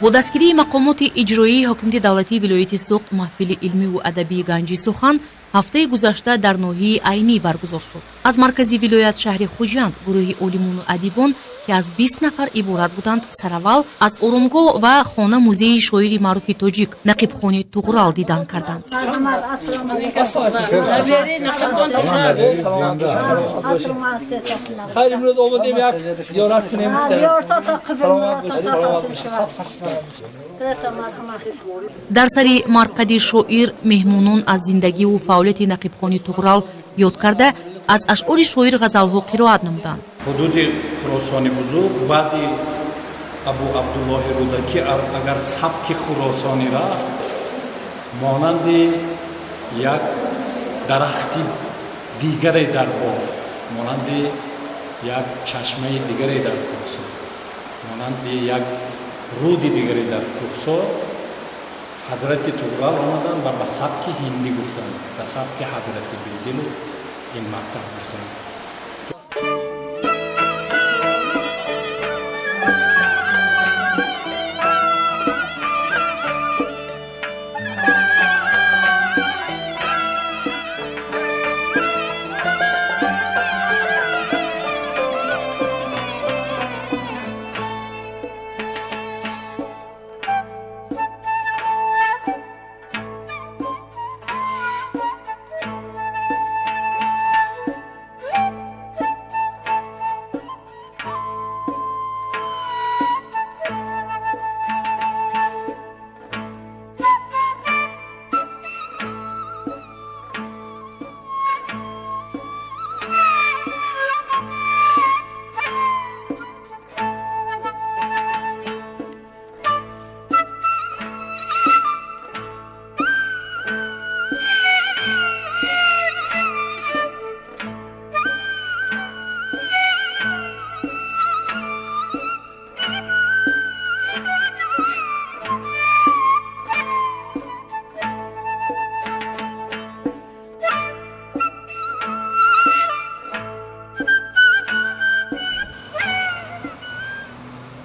با دستگیری مقامات اجرایی حاکمیت دولتی ولایت سوخت محفل علمی و ادبی گنجی سخن هفته گذشته در ناحیه عینی برگزار شد. از مرکزی ولایت شهر خوجند گروه олимону адибон که از 20 نفر عبارت بودند سراول از آرامگاه و خانه موزه شاعر معروف تاجیک نقیب خانی طغرل دیدن کردند. در سری مرقد شاعر مهمونان از زندگی و فعالیت نقیب خانی طغرل یاد کرده از اشعار شاعر غزلها قرائت نمودند. حدود خراسان بزرگ بعد ابو عبدالله رودکی اگر سبک خراسانی رفت مانند یک درخت دیگری در باغ، مانند یک چشمه دیگری در کوهسار، مانند یک رود دیگری در کوهسار حضرت طغرل آمدند و به سبک هندی گفتند، به سبک حضرت بیدل این مطلب گفتند.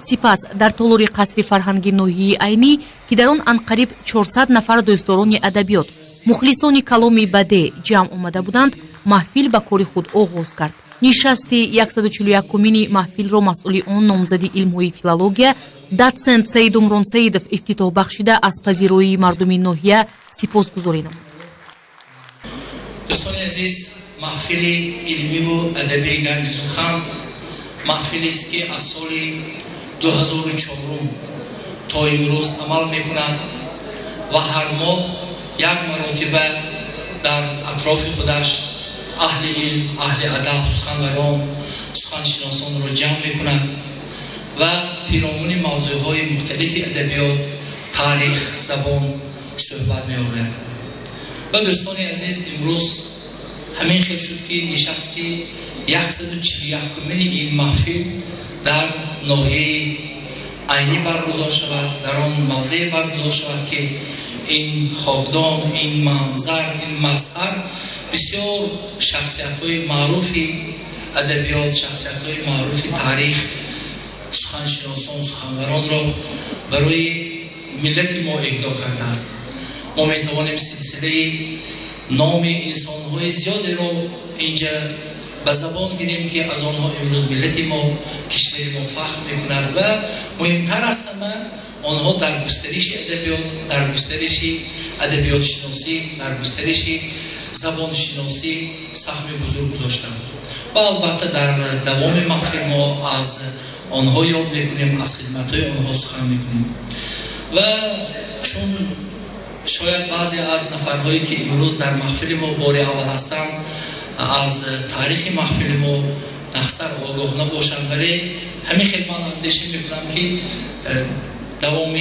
سپس در طولور قصر فرهنگی ناحیه عینی که در آن انقریب 400 نفر دوستداران ادبیات مخلصان کلامی بده جمع آمده بودند محفل به کار خود آغاز کرد. نشست 141مین محفل را مسئول آن نامزد علم‌های فیلولوژیا دوچنت سید عمران سیدов افتتاح بخشیده از پذیرایی مردم ناحیه سپاسگزاری نمود. دوستان عزیز، محفل علمی و ادبی گنج سخن محفلی است که از سال 2004 تا امروز عمل می‌کند و هر ماه یک مرتبه در اطراف خودش اهل علم، اهل ادب، سخنوران، سخنشناسان را جمع می‌کند و پیرامون موضوع‌های مختلف ادبیات، تاریخ، زبان صحبت می‌آورد. و دوستان عزیز، امروز همین خیلی شد که نشست 141مین این محفل در ناحیه عینی برگزار شود، در آن موضع برگزار شود که این خاکدان، این منظر، این مظهر بسیار شخصیت‌های معروف ادبیات، شخصیت‌های معروف تاریخ، سخنشناسان، سخنوران را برای ملت ما اهدا کرده است. ما می‌توانیم سلسله نام انسان‌های زیادی را اینجا به زبان گیریم که از آنها امروز ملت ما، کشور ما فخر می‌کند و مهمتر از همه آنها در گسترش ادبیات، در گسترش ادبیات شناسی، در گسترش زبان شناسی سهم بزرگ گذاشتند و البته در دوام محفل ما از آنها یاد می‌کنیم، از خدمت‌های آنها سخن می‌کنیم و چون شاید بعضی از نفرهایی که امروز در محفل ما بار اول هستند از تاریخ محفل ما نخستر آگاه نباشند، ولی همین خدمت اندیشه می‌کنم که دوام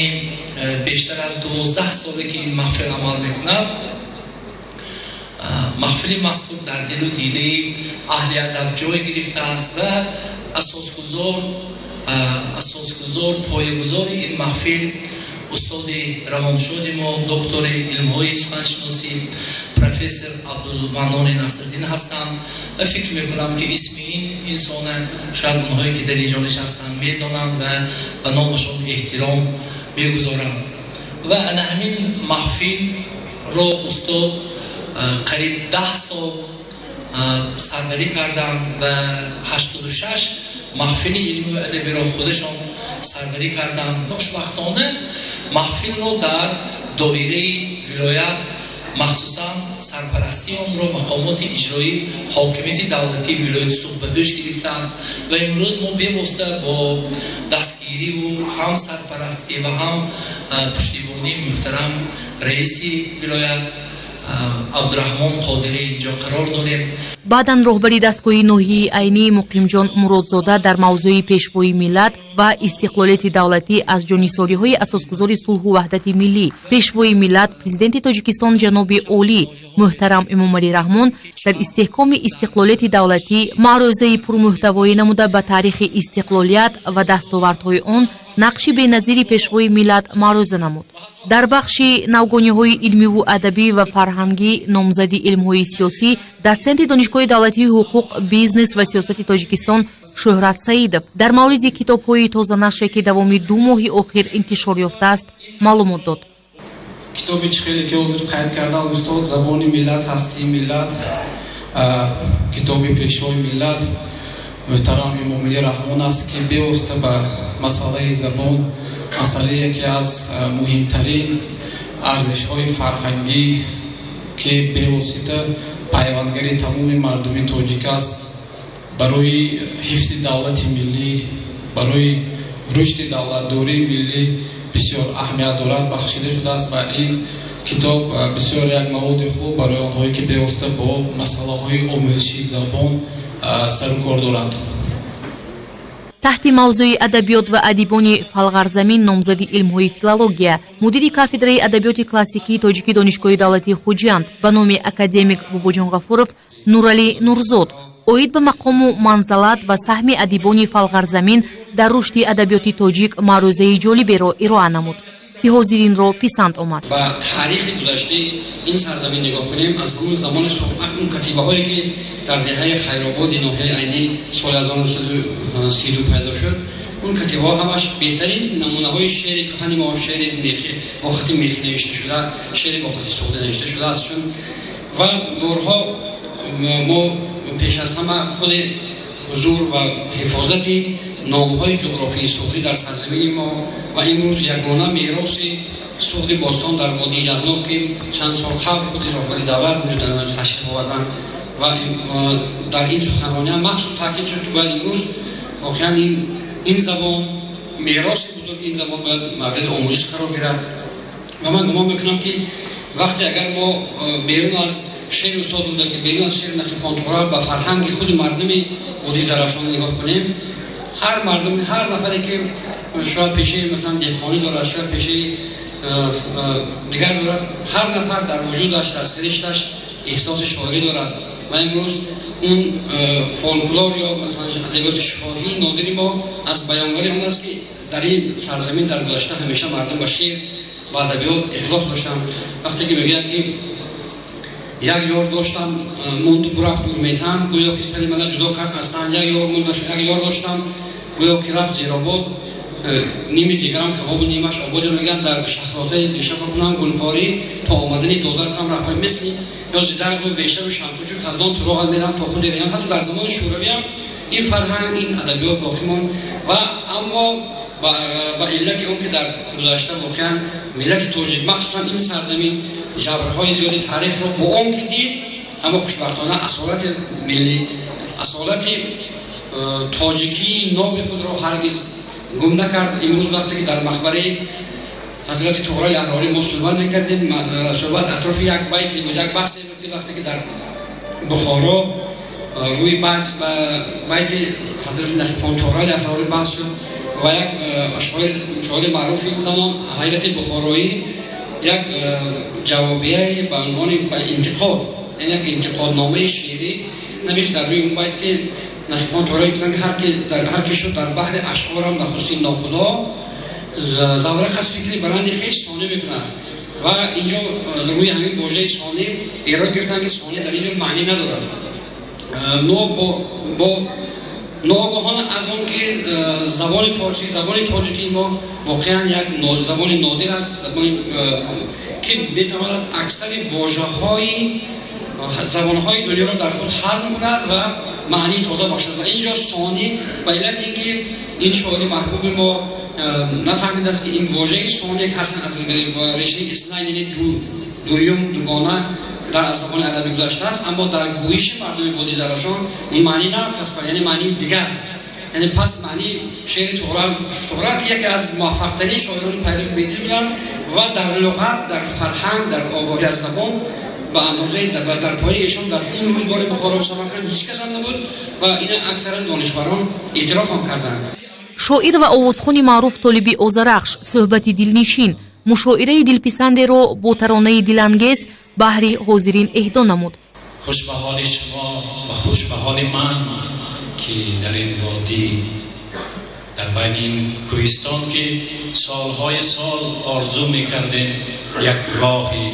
بیشتر از 12 ساله که این محفل عمل می‌کند، محفل مذکور در دل و دیده اهل ادب جای گرفته است و اساسگزار پایه‌گذار این محفل استاد روانشاد ما دکتر علم‌های سخنشناسی پروفسور عبدالمنان نصرالدین هستند و فکر میکنم که اسم این انسان شاید اونهایی که در اینجا نشستند میدانند و به نامشان احترام میگذارم و انا همین محفل رو استاد قریب 10 سال سربری کردم و 86 محفل علمی و ادبی را خودشان سربری کردم. خوشبختانه محفل رو در دایره ولایت مخصوصا سرپرستی آن را مقامات اجرایی حاکمیت دولتی ولایت سوق به دوش گرفته است و امروز ما پیوسته با دستگیری و هم سرپرستی و هم پشتیبانی محترم رئیس ولایت عبدالرحمن قادری اینجا قرار داریم. баъдан роҳбари дастгоҳи ноҳияи айни муқимҷон муродзода дар мавзӯи пешвои миллат ва истиқлолияти давлатӣ аз ҷонисориҳои асосгузори сулҳу ваҳдати миллӣ пешвои миллат президенти тоҷикистон ҷаноби олӣ муҳтарам эмомалӣ раҳмон дар истеҳкоми истиқлолияти давлатӣ маърузаи пурмуҳтавоӣ намуда ба таърихи истиқлолият ва дастовардҳои он нақши беназири пешвои миллат маъруза намуд. дар бахши навгониҳои илмиву адабӣ ва фарҳангӣ номзади илмҳои сиёсӣ доценти донишгоҳи давлатии ҳуқуқ бизнес ва сиёсати тоҷикистон шӯҳрат саидов дар мавриди китобҳои тозанашре ки давоми 2 моҳи охир интишор ёфтааст маълумот дод. китоби чӣ хеле ки ҳозир қайд карда устод забони миллат ҳастии миллат китоби пешвои миллат муҳтарам эмомалӣ раҳмон аст ки бевосита ба масъалаи забон масъалаи яке аз муҳимтарин арзишҳои фарҳангӣ ки бевосита пайвандгари тамоми мардуми тоҷик аст барои ҳифзи давлати миллӣ барои рушди давлатдории миллӣ бисёр аҳамият дорад бахшида шудааст ва ин китоб бисёр як маводи хуб барои онҳое ки бевосита бо масъалаҳои омӯзиши забон сару кор доранд. таҳти мавзӯи адабиёт ва адибони фалғарзамин номзади илмҳои филология мудири кафедраи адабиёти классикии тоҷики донишгоҳи давлатии хуҷанд ба номи академик бубоҷон ғафуров нуралӣ нурзод оид ба мақому манзалат ва саҳми адибони фалғарзамин дар рушди адабиёти тоҷик маърузаи ҷолиберо ироа намуд ки ҳозиринро писанд омад. ба таърихи гузаштаи ин сарзамин нигоҳ кунем аз гули замони он катибаҳое ки дар деҳаи хайрободи ноҳияи айни соли 1932 пайдо шуд он катибаҳо ҳамаш беҳтарин намунаҳои шеъри кӯҳани мо шеъри бо хати мехӣ навишта шуда шеъри бо хати сохта навишта шудааст чун ва борҳо мо пеш аз ҳама худи ҳузур ва ҳифозати номҳои ҷуғрофии суғдӣ дар сарзамини мо ва имрӯз ягона мероси суғди бостон дар водии яғноб ки чанд сол қабл худи роҳбари давлат вуҷуд ташриф овардан ва дар ин суханронияам махсус таъкид шуд ки бояд имрӯз воқеан ин забон мероси бузург ин забон бояд мавриди омӯзиш қарор гирад ва ман гумон мекунам ки вақте агар мо берун аз шеъри устод буда ки берун аз шеъри нақибхонтуғра ба фарҳанги худи мардуми водии зарафшон нигоҳ кунем ҳар мардум ҳар нафаре ки шояд пешаи масалан деҳқонӣ дорад шояд пешаи дигар дорад ҳар нафар дар вуҷудаш дар сиришташ эҳсоси шоирӣ дорад ва имрӯз он фолклор ё масалан адабиёти шифоҳии нодири мо аз баёнгари он аст ки дар ин сарзамин дар гузашта ҳамеша мардум ба шеър ва адабиёт ихлос доштанд. вақте ки мегӯяд ки як ёр доштам монду бурафт урметан гӯё ки сари мана ҷудо кард аз тан як ёр доштам гӯё ки рафт зеробод ними дигарам кабобу нимаш ободи мегӯянд дар шаҳротаи вешаба кунам гулкорӣ то омадани додар кунам раҳбари мисли ё зидарғу вешаву шампучу каздон суроғат мерам то худи диям ҳатто дар замони шӯравиам ин фарҳанг ин адабиёт боқӣ монд ва аммо ба иллати он ки дар гузашта воқеан миллати тоҷик махсусан ин сарзамин ҷабрҳои зиёди таърихро бо он ки дид аммо хушбахтона асолати миллӣ асолати тоҷикии нови худро ҳаргиз гум накард. имрӯз вақте ки дар мақбараи ҳазрати туғрали аҳрорӣ мо суҳбат мекардем суҳбат атрофи як байте буд як баҳсе буд вақте ки дар бухоро рӯи байти ҳазрати нақибхон туғрали аҳрорӣ баҳс шуд ва як шоири маъруфи занон ҳайрати бухороӣ як ҷавобияи ба унвони интиқод яъне як интиқодномаи шеърӣ навишт дар рӯи он байт ки нақибхон туғралӣ гуфтанд ки ҳар ки шуд дар баҳри ашъорам нахустин нохудо заврақ аз фикри баранди хеш сонӣ мекунад ва инҷо рӯи ҳамин вожаи сонӣ эро гирифтанд ки сонӣ дар инҷо маънӣ надорад. мо бо ناگهان از اون که زبان فارسی، زبان تاجیکی ما واقعا یک زبان نادر است، زبانی که بتواند اکثر واژه‌های زبان‌های دنیا را در خود هضم کند و معنی تازه باشد. و اینجا ثانی به علت اینکه این شاعر محبوب ما نفهمیده است که این واژه ثانی هستن از ریشه اصطلاح یعنی دویم، دوگانه در زبان عربی گذاشته است، اما در گویش مردم وادی زرافشان اون معنی نکسب کرد، یعنی معنی دیگر. یعنی پس معنی شعر شهرت که یکی از موفق‌ترین شاعران پیروی بیتی بودند و در لغت، در فرهنگ، در آگاهی از زبان به اندازه در پای ایشان در اون روزگار بخارا و سمرقند هیچ کس هم نبود و این اکثرا دانشوران اعتراف هم کردند. شاعر و آوازخوان معروف طالبی آذرخش صحبت دلنشین، مشاعره دلپسندی با ترانه دلانگیز بهر حاضرین اهدا نمود. خوش به حال شما و خوش به حال من که در این وادی، در بین این کوهستان که سالهای سال آرزو میکردیم یک راهی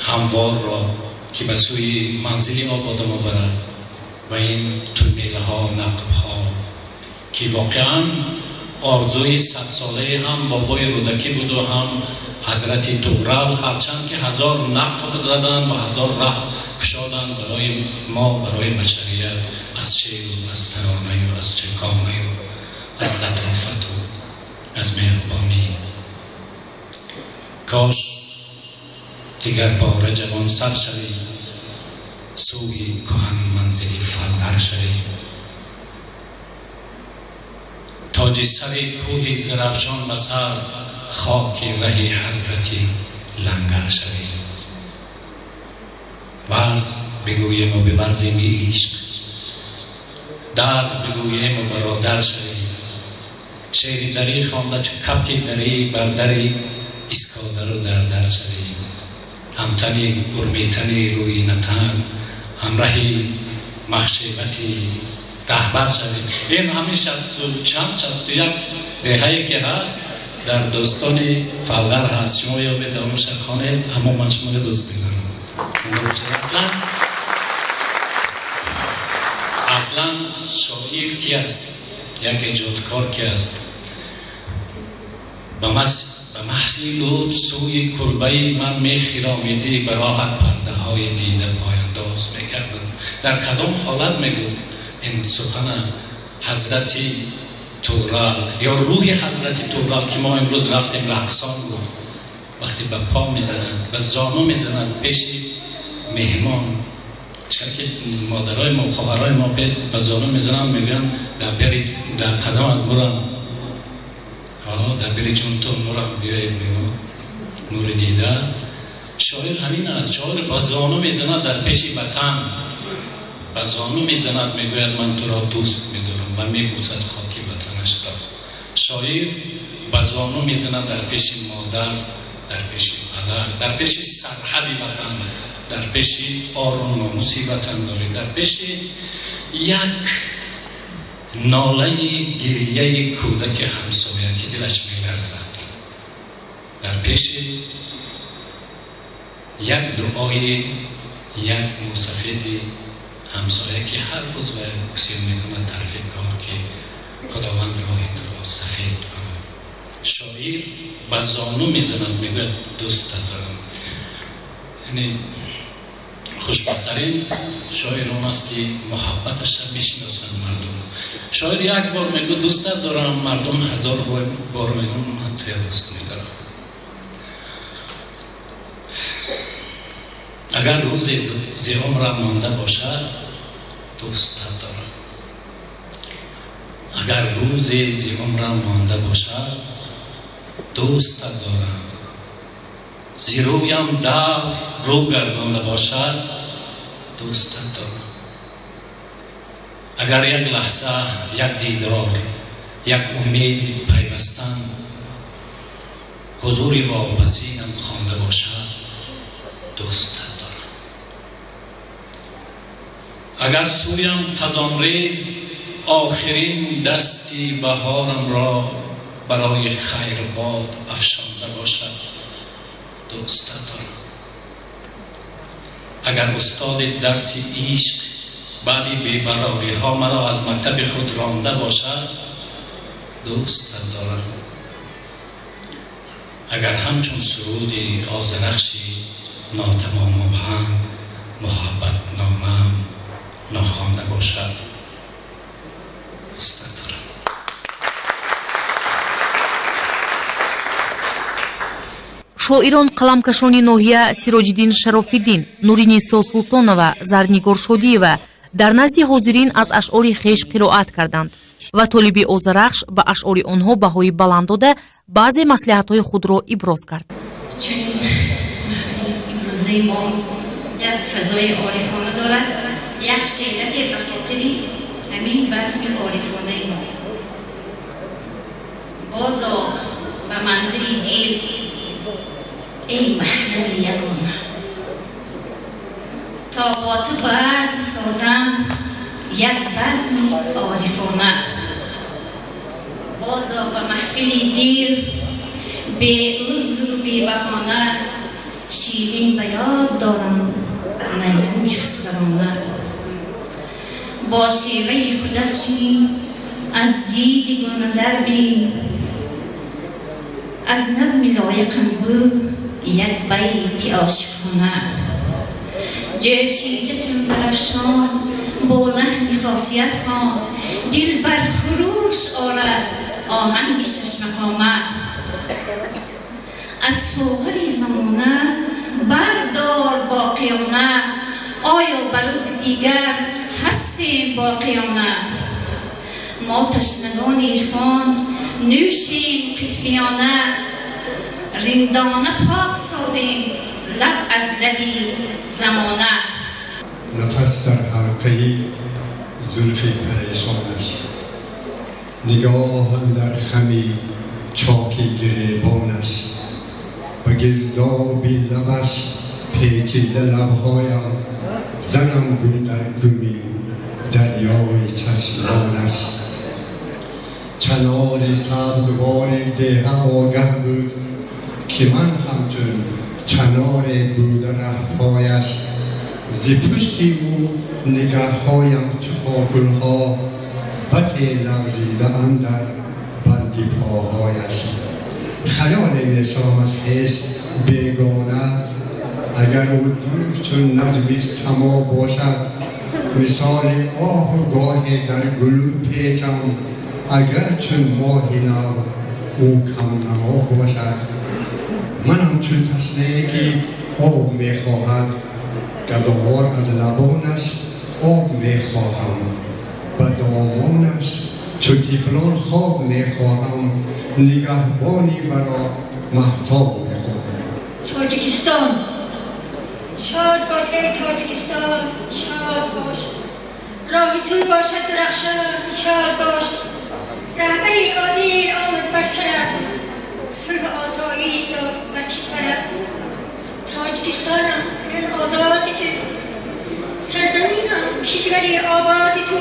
هموار را که به سوی منزل آباد ما برد و این تونل ها، نقب ها که واقعا آرزوی 100 ساله هم بابای رودکی بود و هم حضرت تغرل، هرچند که 1000 نقب زدن و 1000 راه کشادن برای ما، برای بشریت، از شعر و از ترانه و از چکامه و از لطافت و از مهربانی. کاش دیگر بار جوان سر شوی سوی کهن منزلی فلتر شوی، تاج سر کوه زرافشان به سر، خاک ره حضرتی لنگر شوی. ورز بگویم و بورزیم عشق، در بگویم و برادر شوی. شعر دری خوانده چو کپک دری بر دری اسکادر و در شوی. همتنی ارمیتنی روی نتن، همراهی مخشبتی رهبر شوی. این همین 61 دهه‌ای که هست در دوستان فلغر هست. شما یا به دانش خانه، اما من شما دوست می‌دارم. اصلا شاعر کی است؟ یک ایجادکار کی است؟ به محض لود سوی کلبه من میخرامیدی، به راحت پرده های دیده پایانداز میکردم. در کدام حالت میگود این سخن حضرت تغرل یا روح حضرت تغرل که ما امروز رفتیم رقصان بود، وقتی به پا میزنند، به زانو میزنند پیش مهمان، چرا که مادرای ما، خواهرای ما به زانو میزنند، میگن در قدمت برم، در بری چون تو مرم بیایی بگو نور دیده. شاعر همین است. شاعر به زانو میزند در پیش وطن، به زانو میزند میگوید من تو را دوست میدارم و میبوسد خاکی وطنش را. شاعر به زانو میزند در پیش مادر، در پیش پدر، در پیش سرحد وطن، در پیش آر و ناموسی وطن داری، در پیش یک ناله گریه کودک همسایه که دلش می‌لرزد، در پیش یک دعای یک موسفید همسایه که هر روز و اکسیر میکنه طرف کار که خداوند راهی تو را سفید کنه. شاعر به زانو میزند میگه دوست دارم. یعنی خوشبخت‌ترین شاعران است که محبتش را میشناسند مردم. شاعر یک بار میگه دوست دارم، مردم 1000 بار میگن من تو دوست ندارم. اگر روزی زی عمرم مانده باشد دوست دارم. اگر روزی زی عمرم مانده باشد دوست دارم. زی رویم دور رو گردانده باشد دوست دارم. اگر یک لحظه، یک دیدار، یک امید پیوستن، حضوری واپسینم خوانده باشد دوست دارم. اگر سویم خزان ریز آخرین دستی بهارم را برای خیر باد افشانده باشد دوست دارم. اگر استاد درس عشق بعدی بی‌براری ها مرا از مکتب خود رانده باشد دوست دارم. اگر همچون سرودی آذرخشی ناتمام و هم محبت نامم ناخوانده باشد دوست دارم. шоирон қаламкашони ноҳия Сироҷиддин Шарофиддин, Нуринисо Султонова, Зарнигор Шодиева дар назди ҳозирин аз ашъори хеш қироат карданд ва толиби озарахш ба ашъори онҳо баҳои баланд дода баъзе маслиҳатҳои худро иброз кард. чунин имрӯзаи мо як фазои орифона дорад, як шеълате ба хотири ҳамин базми орифонаи мо. бозо ба манзили дил ای محمل یارم تا با تو بزم سازم یک بزم عارفانه. بازا به محفلی دیر به عذر و به بهانه شیرین به یاد دارم نیرنگ خسرانه. با شیوه خودشین از دید گل نظر بین، از نظم لایقم گو یک بیت عاشقانه. جوشیده چون زرفشان با لحن خاصیت خوان، دل بر خروش آرد آهنگ شش مقامه. از سوغر زمانه بردار باقیانه، آیا بروز دیگر هستیم باقیانه. ما تشنگان عرفان نوشیم قطبیانه، رندانه پاک سازیم لب از لبی زمانه. نفس در حلقه زلف پریشانش، نگاه در خمی چاکی گریبانش، و گردابی لبش پیچیده لبهایم، زنم گل در گمی دریای چشمانش. چنار سبزوار ده آگه بود که من همچون چنار بود ره پایش، زی پشتی او نگههایم چو کاکلها بسی لغزیده اندر بندی پاهایش. خیال نشام از خویش بیگانه، اگر او دور چون نجمی سما باشد، مثال آه و گاه در گلو پیچم، اگر چون ماهی نو او کم نما باشد. منم چون تشنه‌ای که آب میخواهد، گردوار از لبانش آب میخواهم، به دامانش چون طفلان خواب میخواهم، نگهبانی برا مهتاب میخواهم. تاجیکستان شاد باش ای تاجیکستان، شاد باش. راهی توی باشد درخشان، شاد باش. رهبری عادی آمد بر سرم، صلح آسایش داد بر کشورم. تاجیکستانم این آزادی تو، سرزمینم کشوری آبادی تو.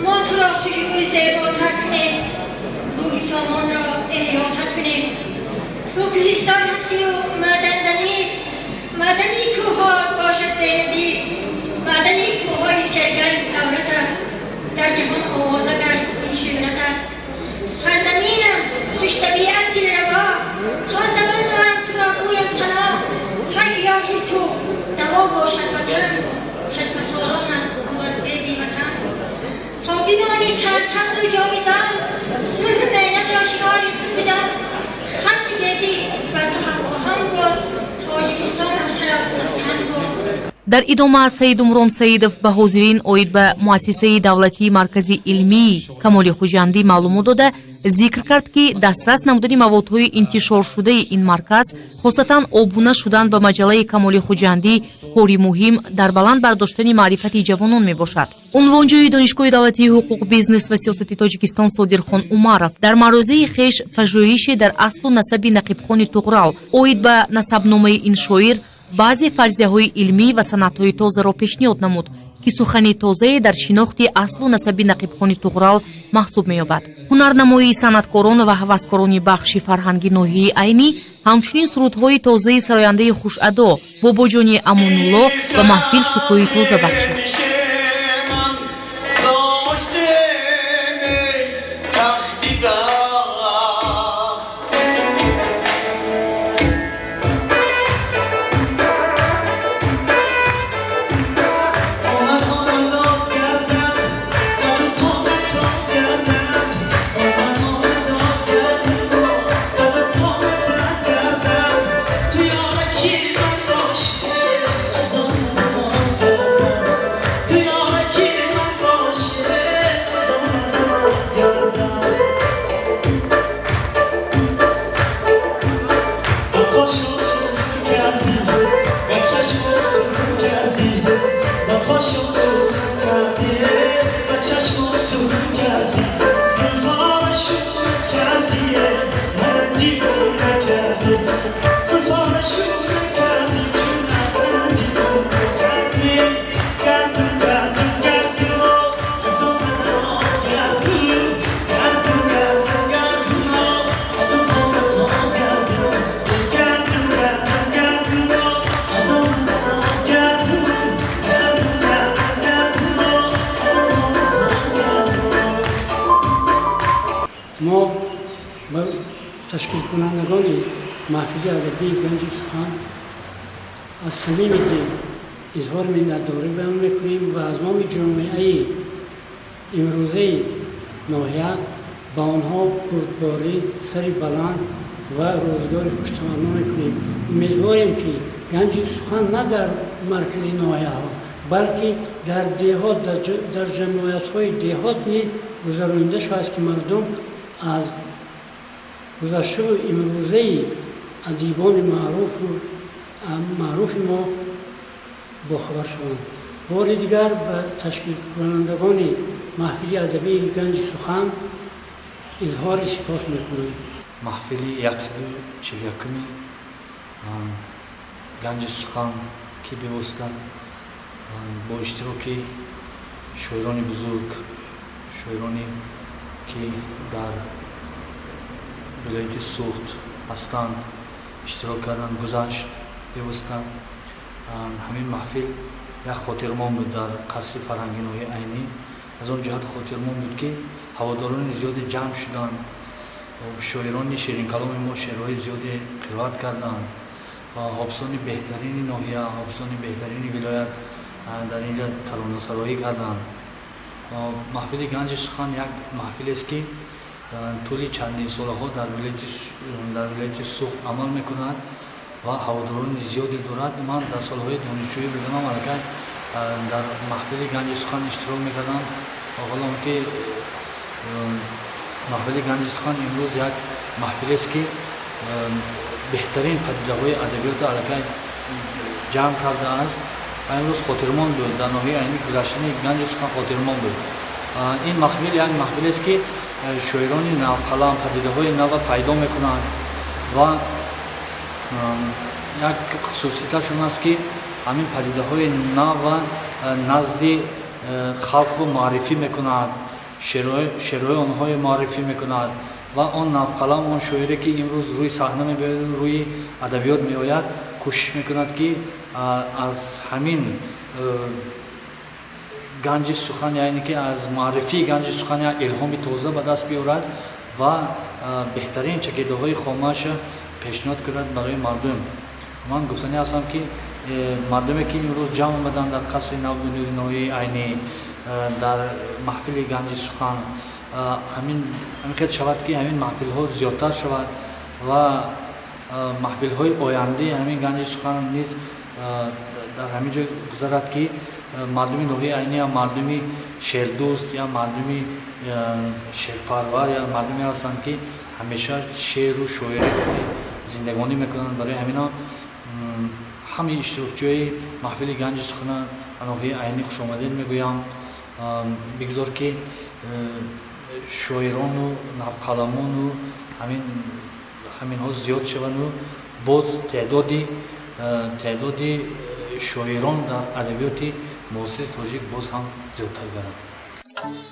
ما تو را خوشبوی زیباتر کنیم، روی سامان را احیاتر کنیم. تو گلستان هستی و معدن زنی، معدنی کوهات باشد بینظیر. معدنی کوههای سرگرم دولتم، در جهان آوازه گشت این شهرتم. سرزمینم خوش طبیعت دلربا، تا زمان دارم تو را گویم سلام. هر گیاهی تو دوا باشد وطن، چشم سالانم موعظه بی وطن. تا بمانی سرسبز و جاویدان، سوز محنت را شکاری خود بدان. خط گردی بر تو هم خواهم بود، تاجیکستانم سرم مستن بود. дар идома Саид Умрон Саидов ба ҳозирин оид ба муассисаи давлатии маркази илмии Камоли Хуҷандӣ маълумот дода, зикр кард ки дастрас намудани маводҳои интишоршудаи ин марказ, хосатан обуна шудан ба маҷаллаи Камоли Хуҷандӣ кори муҳим дар баланд бардоштани маърифати ҷавонон мебошад. унвонҷои донишгоҳи давлатии ҳуқуқ, бизнес ва сиёсати Тоҷикистон Содирхон Умаров дар маърузаи хеш пажӯҳиши дар аслу насаби Нақибхони Туғрал оид ба насабномаи ин шоир баъзе фарзияҳои илмӣ ва санъатҳои тозаро пешниҳод намуд ки сухани тозае дар шинохти аслу насаби Нақибхони Туғрал маҳсуб меёбад. ҳунарнамоии санъаткорон ва ҳаваскорони бахши фарҳанги ноҳияи Айни, ҳамчунин сурудҳои тозаи сарояндаи хушадо Бобоҷони Амонулло ва Махфил шукӯҳи тоза бахшид. با تشکیل کنندگان محفل ادبی گنج سخن از صمیم دل اظهار منتداری بیان میکنیم و از نام جامعه امروزه ناحیه با آنها بردباری سر بلند و روزگار خوش تمنا میکنیم. امیدواریم که گنج سخن نه در مرکز ناحیه ها بلکه در دهات در جمعیت های دهات نیز گذرانده شود که مردم از گذشته و امروزه ادیبان معروف ما باخبر شوند. بار دیگر به تشکیل کنندگان محفل ادبی گنج سخن اظهار سپاس میکنم. محفلی 141 گنج سخن که بیوسته با اشتراکی شاعران بزرگ، شاعرانی که در ولایت سوخت هستند اشتراک کردند گذشت بیوستند. همین محفل یک خاطرمان بود در قصر فرهنگی نوحه عینی. از آن جهت خاطرمان بود که هواداران زیاد جمع شدند. شاعران شیرین کلام ما شعرهای زیاد قرائت کردند. حافظان بهترین ناحیه، حافظان بهترین ولایت در اینجا ترانه‌سرایی کردند. محفل گنج سخن یک محفل است که طول چندین سالها در ولایت سوخت عمل میکند و هواداران زیادی دارد. من در سالهای دانشجویی بودم در محفل گنج سخن اشتراک میکردم. حالا که محفل گنج سخن امروز یک محفل است که بهترین پدیده‌های ادبیات علاقه جمع کرده است. امروز خاطرمان بود در ناحیه عینی گذشتن گنج سخن خاطرمان بود. این محفل یک محفل است که شاعران نوقلم پدیده‌های نو پیدا میکنند و یک خصوصیتشون است که همین پدیده‌های نو نزد خلق معرفی میکند، شعرهای آنها معرفی میکند و آن نوقلم آن شاعری که امروز روی صحنه میآید، روی ادبیات میآید، کوشش میکند که از همین گنج سخن یعنی که از معرفی گنج سخن الهام تازه به دست بیاورد و بهترین چکیده های خامش پیشنهاد کند برای مردم. من گفتنی هستم که مردمی که امروز جمع آمدند در قصر نوحه عینی در محفل گنج سخن همین خیلی شود که همین محفل ها زیادتر شود و محفل های آینده همین گنج سخن نیز در همین جای گذرد که مردمی نوحه عینی یا مردمی شعر دوست یا مردمی شعرپرور یا مردمی هستند که همیشه شعر و شاعری زندگانی میکنند. برای همینا همه اشتراکچی‌های محفل گنج سخن نوحه عینی خوش آمدید میگویم. بگذار که شاعران و نوقلمان و همین ها زیاد شوند و باز تعدادی شاعران در ادبیات معاصر تاجیک باز هم زیادتر برند.